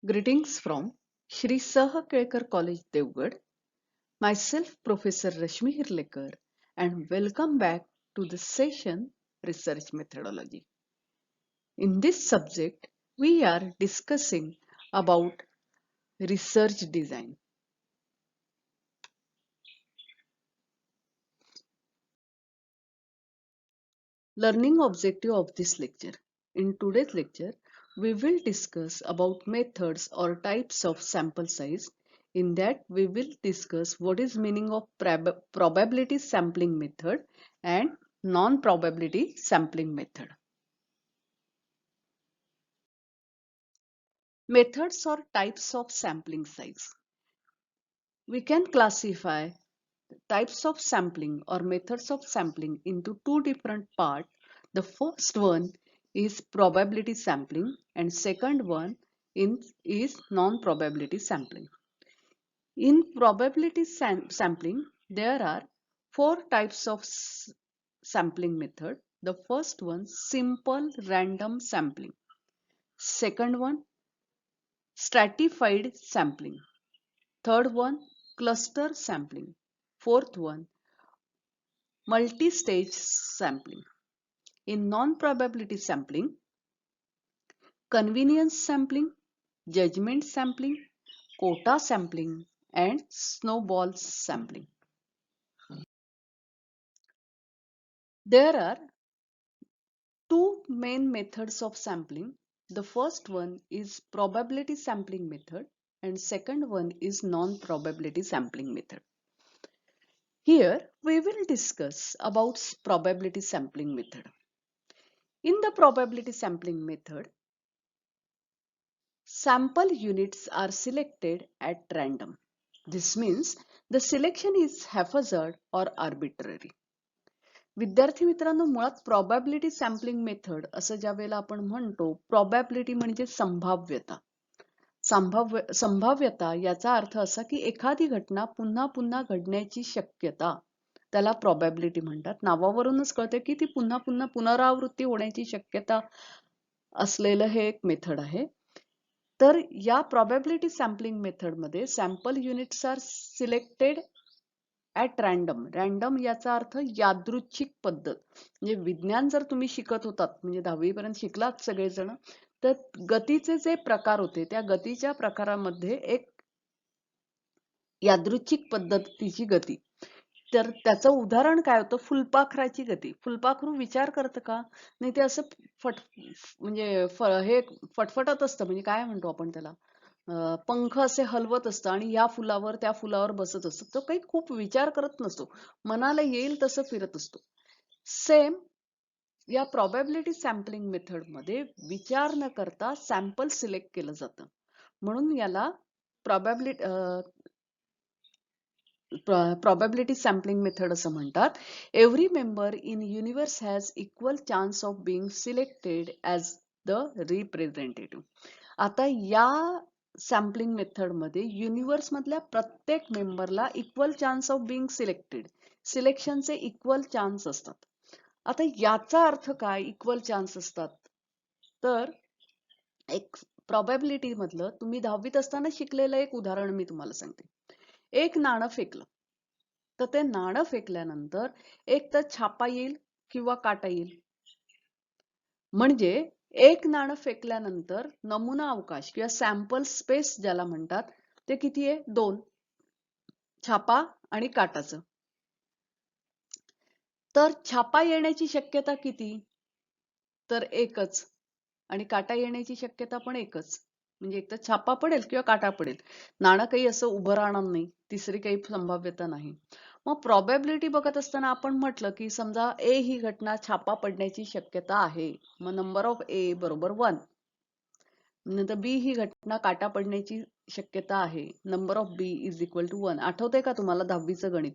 Greetings from Shri Saha Kelkar College, Devgad. Myself, Professor Rashmi Hirlekar, and welcome back to the session Research Methodology. In this subject, we are discussing about research design. Learning objective of this lecture. In today's lecture, we will discuss about methods or types of sample size. In that, we will discuss what is meaning of probability sampling method and non-probability sampling method. Methods or types of sampling size. We can classify types of sampling or methods of sampling into two different parts. The first one is probability sampling and second one is non-probability sampling. In probability sampling, there are four types of sampling method. The first one, simple random sampling. Second one, stratified sampling. Third one, cluster sampling. Fourth one, multi-stage sampling. In non-probability sampling, convenience sampling, judgment sampling, quota sampling, and snowball sampling. There are two main methods of sampling. The first one is probability sampling method and second one is non-probability sampling method. Here we will discuss about probability sampling method. In the probability sampling method, sample units are selected at random. This means the selection is haphazard or arbitrary. विद्यार्थी मित्रांनो, मुळात probability sampling method असं ज्या वेळेला आपण म्हणतो, probability म्हणजे संभाव्यता. संभाव्यता याचा अर्थ असा की एखादी घटना पुन्हा पुन्हा घडण्याची शक्यता, त्याला probability म्हणतात. नावावरूनच कळते की ती पुन्हा पुन्हा पुनरावृत्ती होण्याची शक्यता असलेलं हे एक मेथड आहे. तर या probability sampling मेथड मध्ये sample units are selected at random. Random याचा अर्थ यादृच्छिक पद्धत. म्हणजे विज्ञान जर तुम्ही शिकत होतात, म्हणजे 10वी पर्यंत शिकलात सगळेजण, तर गतीचे जे प्रकार होते त्या गतीच्या प्रकारामध्ये एक यादृच्छिक पद्धतीची गती. तर त्याचं उदाहरण काय होतं? फुलपाखराची गती. फुलपाखरू विचार करतं का? नाही, ते असं म्हणजे हे फटफटत असतं. म्हणजे काय म्हणतो आपण त्याला, पंख असे हलवत असतं आणि या फुलावर त्या फुलावर बसत असतो. तो काही खूप विचार करत नसतो, मनाला येईल तसं फिरत असतो. सेम या प्रॉबॅबिलिटी सॅम्पलिंग मेथड मध्ये विचार न करता सॅम्पल सिलेक्ट केलं जातं. म्हणून याला probability sampling method असं म्हणतात. Every member in universe has equal chance of being selected as the representative. आता या सॅम्पलिंग मेथड मध्ये युनिवर्स मधल्या प्रत्येक मेंबरला equal chance of being selected, सिलेक्शनचे इक्वल चान्स असतात. आता याचा अर्थ काय इक्वल चान्स असतात? तर एक प्रॉबॅबिलिटी मधलं तुम्ही 10वीत असताना शिकलेलं एक उदाहरण मी तुम्हाला सांगते. एक नाणं फेकलं, तर ते नाणं फेकल्यानंतर एक तर छापा येईल किंवा काटा येईल. म्हणजे एक नाणं फेकल्यानंतर नमुना अवकाश किंवा सॅम्पल स्पेस ज्याला म्हणतात, ते किती आहे? 2. छापा आणि काटाचं. तर छापा येण्याची शक्यता किती? तर एकच, आणि काटा येण्याची शक्यता पण एकच. म्हणजे एक तर छापा पडेल किंवा काटा पडेल. नाणं काही असं उभं राहणार नाही, तिसरी काही संभाव्यता नाही. मग प्रॉबॅबिलिटी बघत असताना आपण म्हटलं की समजा ए ही घटना छापा पडण्याची शक्यता आहे, मग नंबर ऑफ ए बरोबर 1. नंतर बी ही घटना काटा पडण्याची शक्यता आहे, number of B is equal to 1. आठवतंय का तुम्हाला 10वीचं गणित?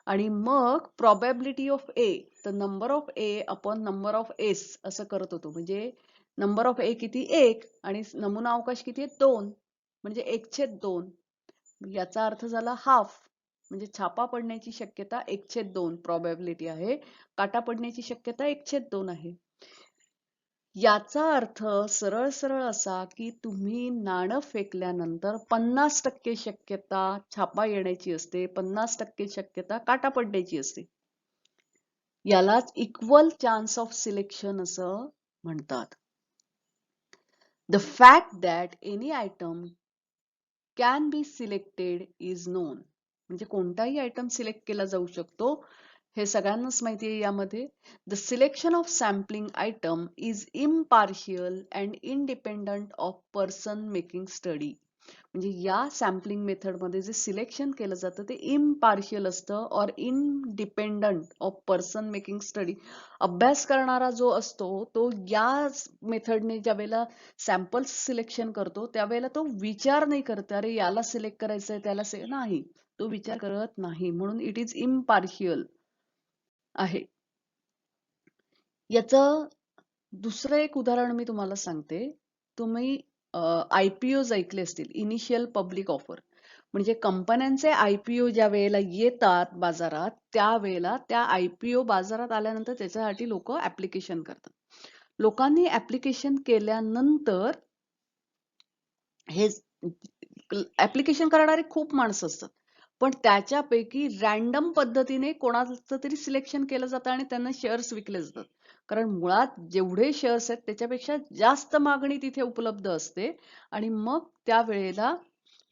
आणि मग प्रॉबॅबिलिटी ऑफ ए, तर number of A upon number of S असं करत होतो. म्हणजे नंबर ऑफ ए किती? 1 आणि नमुना अवकाश किती आहे? 2. म्हणजे 1/2. याचा अर्थ झाला हाफ. म्हणजे छापा पडण्याची शक्यता 1/2 प्रॉबॅबिलिटी आहे, काटा पडण्याची शक्यता 1/2 आहे. याचा अर्थ सरळ सरळ असा की तुम्ही नाणं फेकल्यानंतर 50% शक्यता छापा येण्याची असते, 50% शक्यता काटा पडण्याची असते. यालाच इक्वल चान्स ऑफ सिलेक्शन असं म्हणतात. The fact that any item can be selected is non. म्हणजे कोणताही आयटम सिलेक्ट केला जाऊ शकतो हे सगळ्यांनाच माहिती आहे. यामध्ये the selection of sampling item is impartial and independent of person making study. म्हणजे या सॅम्पलिंग मेथडमध्ये जे सिलेक्शन केलं जातं ते इम्पार्शियल असतं और independent of person making study. अभ्यास करणारा जो असतो तो या मेथडने ज्या वेळेला सॅम्पल्स सिलेक्शन करतो त्यावेळेला तो विचार नाही करत अरे याला सिलेक्ट करायचंय त्याला नाही, तो विचार करत नाही, म्हणून इट इज इम्पार्शियल आहे. याचं दुसरं एक उदाहरण मी तुम्हाला सांगते. तुम्ही IPO ऐकले असतील, इनिशियल पब्लिक ऑफर. म्हणजे कंपन्यांचे IPO ज्या वेळेला येतात बाजारात त्यावेळेला त्या IPO बाजारात आल्यानंतर त्याच्यासाठी लोक ऍप्लिकेशन करतात. लोकांनी ऍप्लिकेशन केल्यानंतर हे ऍप्लिकेशन करणारे खूप माणसं असतात, पण त्याच्यापैकी रॅन्डम पद्धतीने कोणाचं तरी सिलेक्शन केलं जातं आणि त्यांना शेअर्स विकले जातात. कारण मुळात जेवढे शेअर्स आहेत त्याच्यापेक्षा जास्त मागणी तिथे उपलब्ध असते आणि मग त्यावेळेला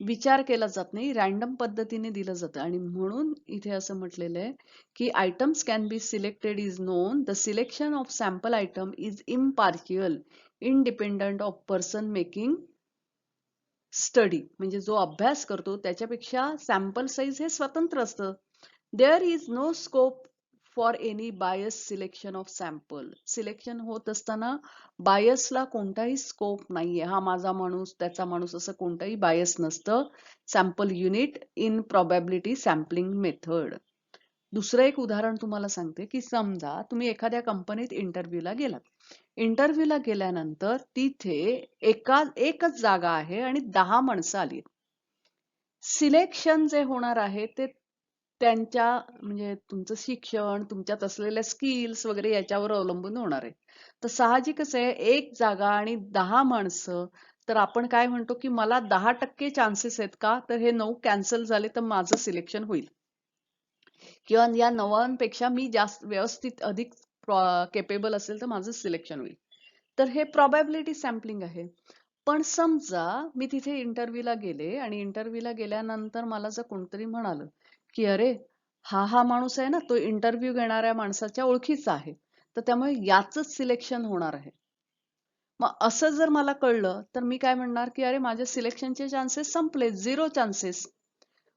विचार केला जात नाही, रॅन्डम पद्धतीने दिलं जातं. आणि म्हणून इथे असं म्हटलेलं आहे की items can be selected is non, the selection of sample item is impartial independent of person making study. म्हणजे जो अभ्यास करतो त्याच्यापेक्षा सॅम्पल साईज हे स्वतंत्र असतं. There is no scope for any bias selection of sample. Selection होत असताना बायसला कोणताही स्कोप नाहीये. हा माझा माणूस त्याचा माणूस असं कोणताही बायस नसतं. Sample unit in probability sampling method. दुसरं एक उदाहरण तुम्हाला सांगते की समजा तुम्ही एखाद्या कंपनीत इंटरव्ह्यूला गेलात. इंटरव्ह्यूला गेल्यानंतर तिथे एकच जागा आहे आणि 10 माणसं आली. सिलेक्शन जे होणार आहे ते त्यांच्या म्हणजे तुमचं शिक्षण, तुमच्यात असलेल्या स्किल्स वगैरे याच्यावर अवलंबून होणार आहे. तर साहजिकच आहे एक जागा आणि 10 माणसं, तर आपण काय म्हणतो की मला 10% चान्सेस आहेत का तर हे 9 कॅन्सल झाले तर माझं सिलेक्शन होईल, किंवा या 9पेक्षा मी जास्त व्यवस्थित अधिक केपेबल असेल तर माझं सिलेक्शन होईल. तर हे प्रोबॅबिलिटी सॅम्पलिंग आहे. पण समजा मी तिथे इंटरव्ह्यूला गेले आणि इंटरव्ह्यूला गेल्यानंतर मला जर कोणतरी म्हणालं की अरे हा माणूस आहे ना तो इंटरव्ह्यू घेणाऱ्या माणसाच्या ओळखीचा आहे, तर त्यामुळे याचंच सिलेक्शन होणार आहे. मग असं जर मला कळलं तर मी काय म्हणणार की अरे माझ्या सिलेक्शनचे चान्सेस संपले, 0 चान्सेस.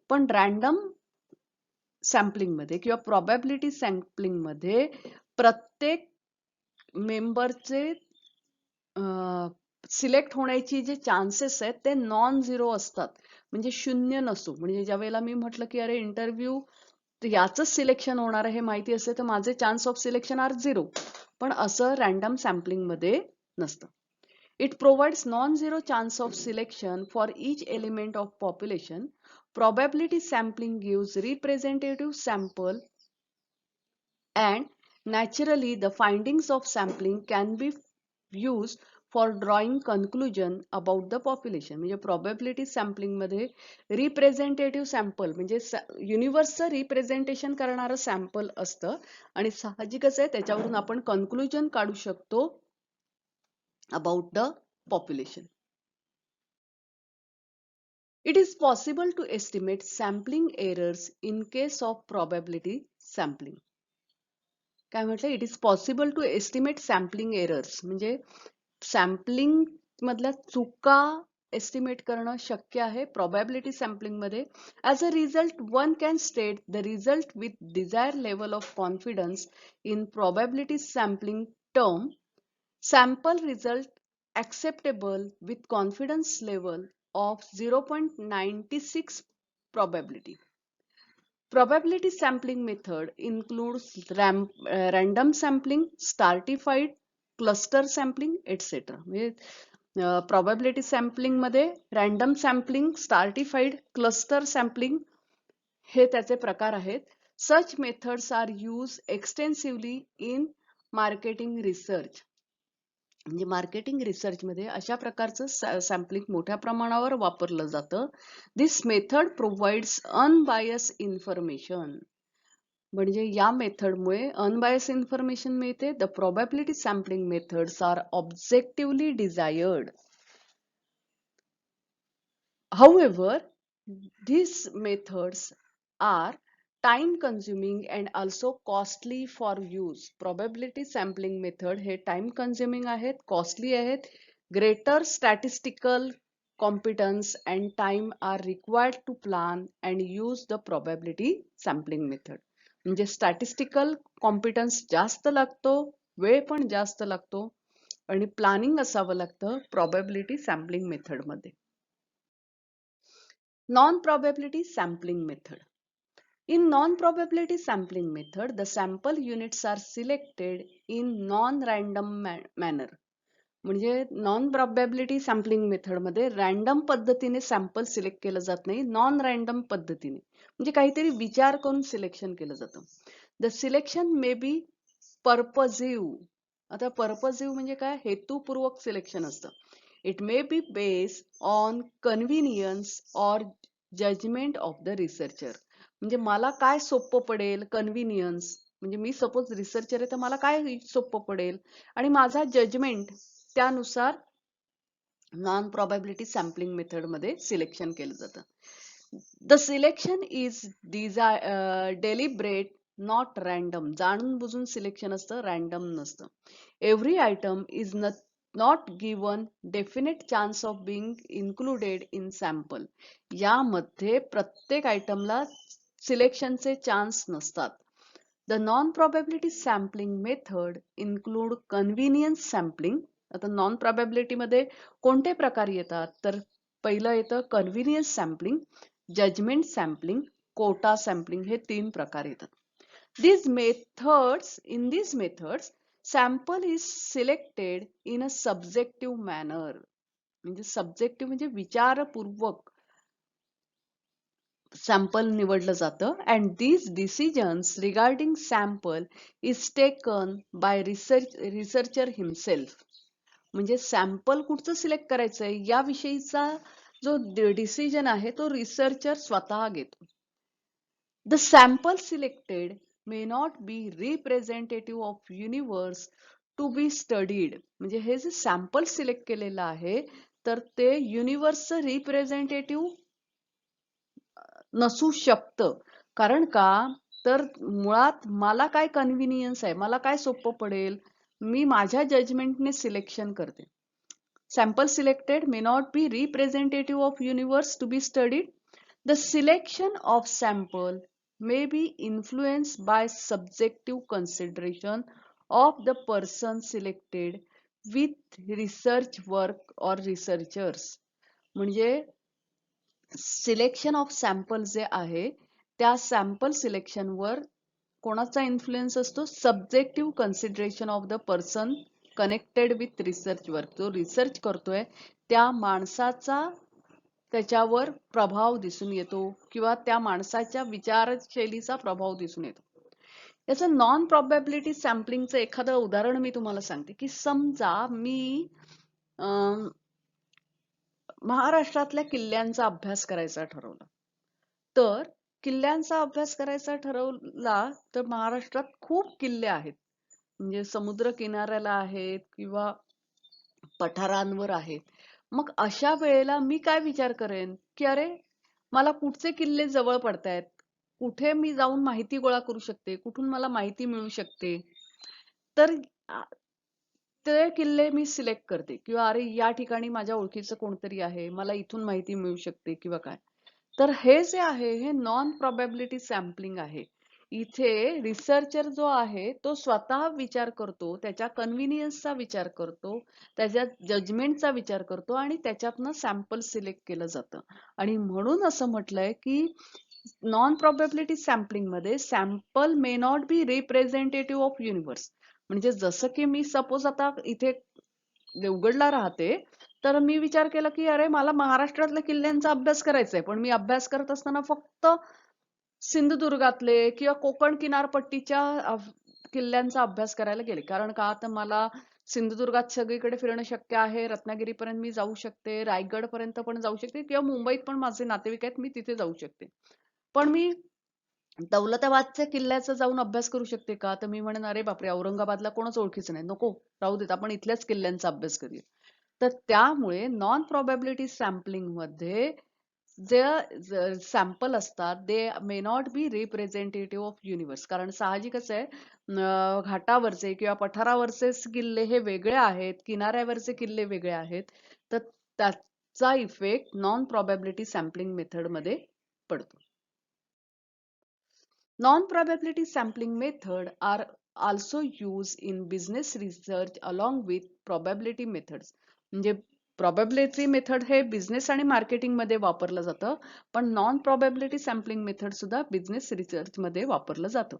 पण रॅन्डम सॅम्पलिंग मध्ये किंवा प्रोबॅबिलिटी सॅम्पलिंग मध्ये प्रत्येक मेंबरचे सिलेक्ट होण्याची जे चान्सेस आहेत ते नॉन झिरो असतात, म्हणजे शून्य नसतो. म्हणजे ज्या वेळेला मी म्हटलं की अरे इंटरव्ह्यू याच सिलेक्शन होणार आहे हे माहिती असेल तर माझे चान्स ऑफ सिलेक्शन आर 0. पण असं रॅन्डम सॅम्पलिंग मध्ये नसतं. It provides non-zero chance of selection for each element of population. Probability sampling gives representative sample, and naturally the findings of sampling can be used for drawing conclusion about the population. म्हणजे probability sampling मध्ये representative sample म्हणजे युनिव्हर्सचं representation करणारं sample असतं आणि साहजिकच आहे त्याच्यावरून आपण कन्क्लुजन काढू शकतो about the population. It is possible to estimate sampling errors in case of probability sampling. काय म्हटलं? It is possible to estimate sampling errors. म्हणजे सॅम्पलिंग मधल्या चुका एस्टिमेट करणं शक्य आहे प्रोबॅबिलिटी सॅम्पलिंग मध्ये. As a result one can state the result with desire level of confidence in probability sampling term. Sample result acceptable with confidence level of 0.96 probability. Probability sampling method includes random sampling, stratified, cluster sampling, etc. म्हणजे probability sampling मध्ये random sampling, stratified, cluster sampling हे त्याचे प्रकार आहेत. Such methods are used extensively in marketing research. म्हणजे marketing रिसर्चमध्ये अशा प्रकारचं सॅम्पलिंग मोठ्या प्रमाणावर वापरलं जातं. This method provides unbias information. म्हणजे या मेथडमुळे अनबायस इन्फॉर्मेशन मिळते. The probability sampling methods are objectively desired. However, these methods are time consuming and also costly for use. Probability sampling method हे time consuming आहेत, costly आहेत. Greater statistical competence and time are required to plan and use the probability sampling method. म्हणजे statistical competence जास्त लागतो, वेळ पण जास्त लागतो आणि प्लॅनिंग असावं लागतं probability sampling मेथड मध्ये. Non-probability sampling method. In non-probability sampling method, the sample units are selected in non-random manner. म्हणजे नॉन प्रॉबॅबिलिटी सॅम्पलिंग मेथड मध्ये रॅन्डम पद्धतीने सॅम्पल सिलेक्ट केलं जात नाही, नॉन रॅन्डम पद्धतीने म्हणजे काहीतरी विचार करून सिलेक्शन केलं जातं. The selection may be purposive. आता पर्पझिव्ह म्हणजे काय? हेतुपूर्वक सिलेक्शन असतं. It may be based on convenience or judgement of the researcher. म्हणजे मला काय सोपं पडेल, कन्व्हिनियन्स म्हणजे मी सपोज रिसर्चर आहे तर मला काय सोपं पडेल आणि माझा जजमेंट त्यानुसार नॉन प्रॉबॅबिलिटी सॅम्पलिंग मेथड मध्ये सिलेक्शन केलं जातं. The selection is deliberate not random. जाणून बुजून सिलेक्शन असतं, रॅन्डम नसतं. Every item is not given definite chance of being included in sample. यामध्ये प्रत्येक आयटमला सिलेक्शनचे चान्स नसतात. The non probability sampling method include convenience sampling. आता नॉन प्रॉबॅबिलिटी मध्ये कोणते प्रकार येतात तर पहिलं येतं convenience sampling, judgement sampling, quota sampling हे 3 प्रकार येतात. In these methods, sample is selected in a subjective manner. म्हणजे subjective म्हणजे विचारपूर्वक सॅम्पल निवडलं जातं and these decisions regarding sample is taken by researcher himself. म्हणजे सॅम्पल कुठचं सिलेक्ट करायचंय याविषयीचा जो डिसिजन आहे तो रिसर्चर स्वतः घेतो. The sample selected may not be representative of universe to be studied. म्हणजे हे जे सॅम्पल सिलेक्ट केलेलं आहे तर ते युनिवर्सचं रिप्रेझेंटेटिव्ह नसू शकतं. कारण का तर मुळात मला काय कन्व्हिनियन्स आहे, मला काय सोपं पडेल, मी माझ्या जजमेंटने सिलेक्शन करते. Sample selected may not be representative of universe to be studied. The selection of sample may be influenced by subjective consideration of the person selected with research work or researchers. म्हणजे selection of sample जे आहे त्या sample selection वर कोणाचा influence असतो? Subjective consideration of the person connected with research work. जो research करतोय त्या माणसाचा त्याच्यावर प्रभाव दिसून येतो किंवा त्या माणसाच्या विचारशैलीचा प्रभाव दिसून येतो. याचं नॉन प्रॉबॅबिलिटी सॅम्पलिंगचं एखादं उदाहरण मी तुम्हाला सांगते की समजा मी महाराष्ट्रातल्या किल्ल्यांचा अभ्यास करायचा ठरवला. तर किल्ल्यांचा अभ्यास करायचा ठरवला तर महाराष्ट्रात खूप किल्ले आहेत. म्हणजे समुद्र किनाऱ्याला आहेत किंवा पठारांवर आहेत. मग अशा वेळेला मी काय विचार करेन की अरे मला कुठचे किल्ले जवळ पडतायत, कुठे मी जाऊन माहिती गोळा करू शकते, कुठून मला माहिती मिळू शकते. तर ते किल्ले मी सिलेक्ट करते किंवा अरे या ठिकाणी माझ्या ओळखीचं कोणतरी आहे, मला इथून माहिती मिळू शकते किंवा काय. तर हे जे आहे हे नॉन प्रॉबॅबिलिटी सॅम्पलिंग आहे. इथे रिसर्चर जो आहे तो स्वतः विचार करतो, त्याच्या कन्व्हिनियन्सचा विचार करतो, त्याच्या जजमेंटचा विचार करतो आणि त्याच्यातनं सॅम्पल सिलेक्ट केलं जातं. आणि म्हणून असं म्हटलंय की नॉन प्रॉबॅबिलिटी सॅम्पलिंग मध्ये sample may not be representative of universe. म्हणजे जसं की मी सपोज आता इथे देवगडला राहते तर मी विचार केला की अरे मला महाराष्ट्रातल्या किल्ल्यांचा अभ्यास करायचा आहे, पण मी अभ्यास करत असताना फक्त सिंधुदुर्गातले किंवा कोकण किनारपट्टीच्या किल्ल्यांचा अभ्यास करायला गेले. कारण का तर मला सिंधुदुर्गात सगळीकडे फिरणं शक्य आहे. रत्नागिरीपर्यंत मी जाऊ शकते, रायगडपर्यंत पण जाऊ शकते किंवा मुंबईत पण माझे नातेवाईक आहेत, मी तिथे जाऊ शकते. पण मी दौलताबादच्या किल्ल्याचा जाऊन अभ्यास करू शकते का? तर मी म्हणेन अरे बापरे, औरंगाबादला कोणच ओळखीचं नाही, नको, राहू देत, आपण इथल्याच किल्ल्यांचा अभ्यास करूया. तर त्यामुळे नॉन प्रोबॅबिलिटी सॅम्पलिंग मध्ये जे सॅम्पल असतात they may not be representative of universe. कारण साहजिकच आहे, घाटावरचे किंवा पठारावरचे किल्ले हे वेगळे आहेत, किनाऱ्यावरचे किल्ले वेगळे आहेत. तर त्याचा effect non probability sampling method मध्ये पडतो. Non-probability sampling method are also used in business research along with probability methods. म्हणजे probability मेथड हे बिझनेस आणि मार्केटिंग मध्ये वापरलं जातं, पण नॉन प्रोबॅबिलिटी सॅम्पलिंग मेथड सुद्धा बिझनेस रिसर्च मध्ये वापरलं जातं.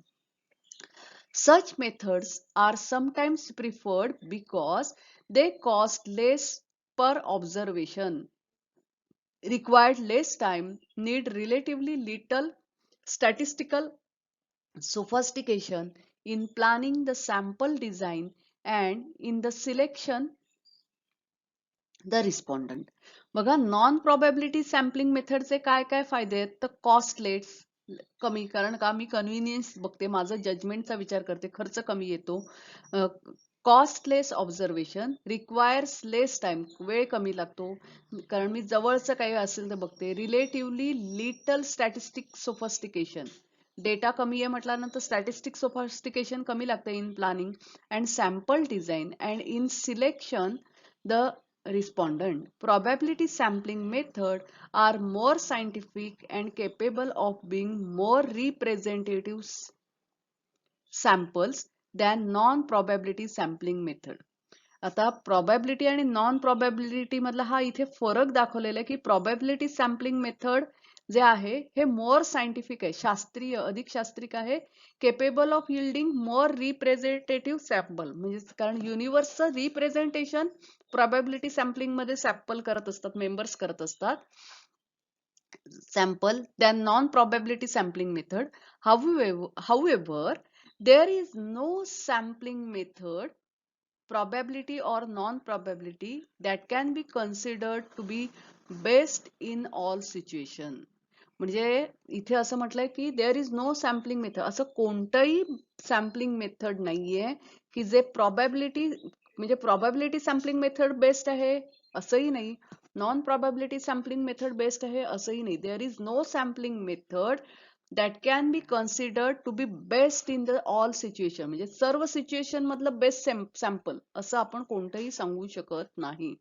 Such methods are sometimes preferred because they cost less per observation, required less time, need relatively little statistical sophistication in planning the sample design and in the selection the respondent. बघा, non probability sampling मेथडचे काय काय फायदे आहेत? तर costless, कमी, कारण का मी कन्व्हिनियन्स बघते, माझं जजमेंटचा विचार करते, खर्च कमी येतो. कॉस्टलेस ऑब्झर्वेशन, रिक्वायर्स लेस टाइम, वेळ कमी लागतो, कारण मी जवळचं काही असेल तर बघते. Relatively little statistic sophistication, data कमी आहे म्हटल्यानंतर स्टॅटिस्टिक सोफिस्टिकेशन कमी लागतं in planning and sample design and in selection the respondent. Probability sampling method are more scientific and capable of being more representative samples than non-probability sampling method. आता probability आणि non probability मधला हा इथे फरक दाखवलेला आहे की प्रोबॅबिलिटी सॅम्पलिंग मेथड जे आहे हे मोर सायंटिफिक आहे, शास्त्रीय, अधिक शास्त्रिक आहे, capable of yielding more representative sample. म्हणजे कारण युनिव्हर्सचं रिप्रेझेंटेशन प्रोबॅबिलिटी सॅम्पलिंग मध्ये सॅम्पल करत असतात, मेंबर्स करत असतात sample than non-probability sampling method. However, there is no sampling method, probability or non-probability, that can be considered to be best in all situation. म्हणजे इथे असं म्हटलंय की there is no sampling method, असं कोणतंही सॅम्पलिंग मेथड नाहीये की जे प्रॉबॅबिलिटी, म्हणजे प्रॉबॅबिलिटी सॅम्पलिंग मेथड बेस्ट आहे असंही नाही, non probability sampling method best आहे असंही नाही. There is no sampling method that can be considered to be best in the all situation, म्हणजे सर्व सिच्युएशन मधलं बेस्ट सॅम्पल असं आपण कोणतंही सांगू शकत नाही.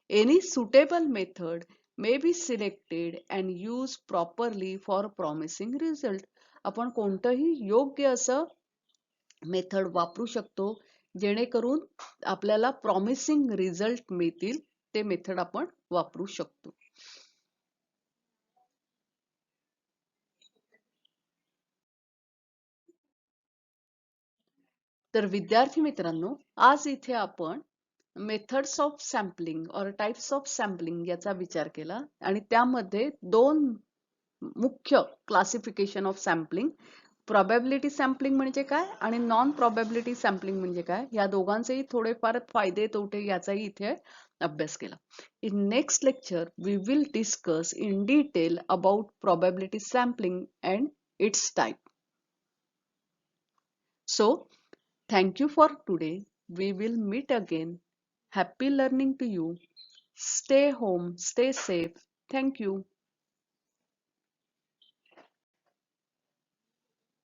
Any suitable method may be selected and used properly for promising result. आपण कोणतंही योग्य असं मेथड वापरू शकतो जेणेकरून आपल्याला प्रॉमिसिंग रिझल्ट मिळतील, ते मेथड आपण वापरू शकतो. तर विद्यार्थी मित्रांनो, आज इथे आपण मेथड्स ऑफ सॅम्पलिंग और टाइप्स ऑफ सॅम्पलिंग याचा विचार केला आणि त्यामध्ये दोन मुख्य classification of sampling, probability sampling म्हणजे काय आणि नॉन प्रोबॅबिलिटी सॅम्पलिंग म्हणजे काय, या दोघांचेही थोडेफार फायदे तोटे याचाही इथे अभ्यास केला. In next lecture we will discuss in detail about probability sampling and its type. So, thank you for today. We will meet again. Happy learning to you. Stay home, stay safe. Thank you.